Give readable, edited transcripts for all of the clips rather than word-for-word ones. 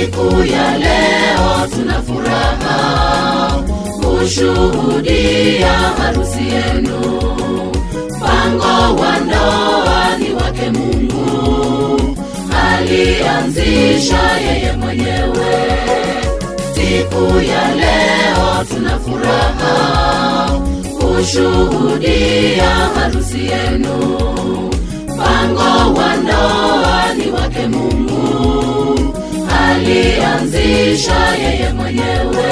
Siku ya leo tuna furaha kushuhudia harusi yenu. Mpango wa ndoa ni wake Mungu, alianzisha yeye mwenyewe. Siku ya leo tuna furaha kushuhudia harusi yenu. Mpango wa ndoa ni wake Mungu, alianzisha yeye mwenyewe.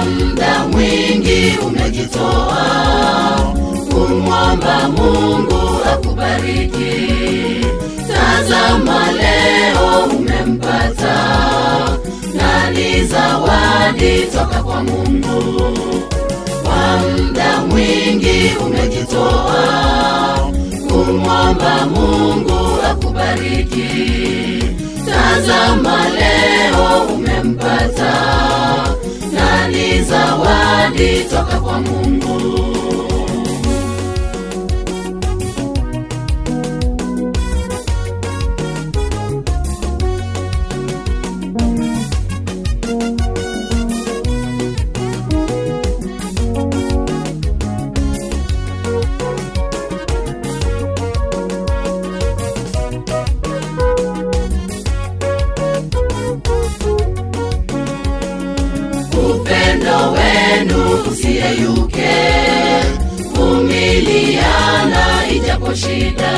Muda mwingi umejitoa kumwomba Mungu akubariki. Tazama leo umempata, na ni zawadi toka kwa Mungu. Kwa muda mwingi umejitoa kumwomba Mungu akubariki. Tazama leo umempata, na ni zawadi toka kwa Mungu. Upendo wenu usiyeyuke, vumiliana ijapo shida.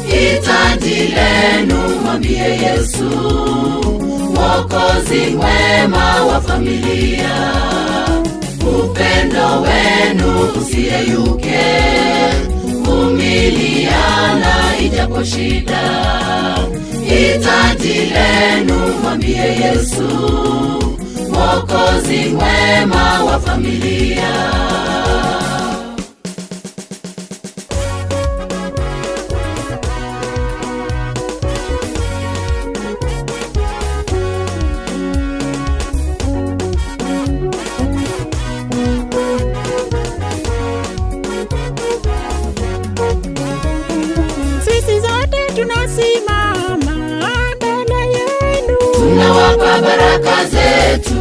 Hitaji lenu mwambie Yesu, Mwokozi mwema wa familia. Upendo wenu usiyeyuke, vumiliana ijapo shida. Hitaji lenu mwambie Yesu, Mwokozi mwema wa familia. Sisi zote tunasimama mbele yenu, tunawapa baraka zetu.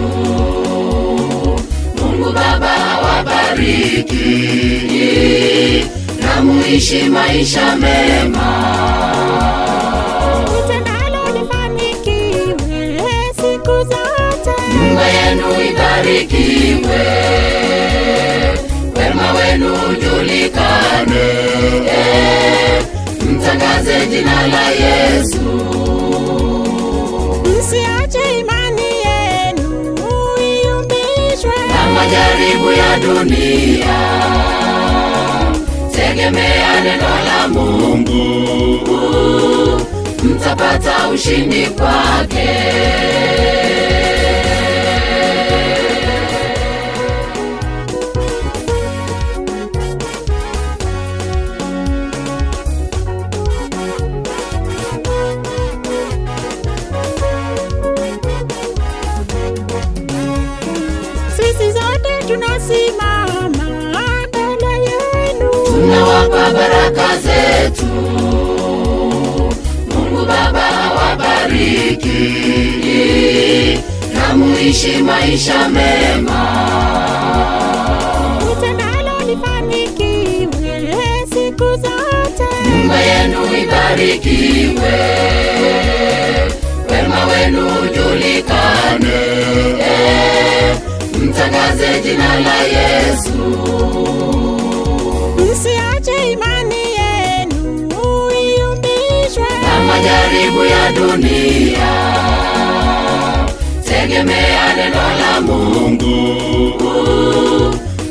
Mungu Baba awabariki, na muishi maisha mema. utendalo lifanikiwe siku zote, Nyumba yenu ibarikiwe, wema wenu ujulikane. Mtangaze jina la Yesu. msiache imani yenu iyumbishwe Na majaribu ya dunia, tegemea neno la Mungu, mtapata ushindi kwake. Sisi zote tunasimama mbele yenu, Tunawapa baraka zetu. Mungu Baba awabariki, na muishi maisha mema. utendalo lifanikiwe siku zote, Nyumba yenu ibarikiwe, wema wenu ujulikane. Mtangaze jina la Yesu. msiache imani yenu iyumbishwe Na majaribu ya dunia, tegemea neno la Mungu,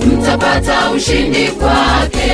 mtapata ushindi kwake.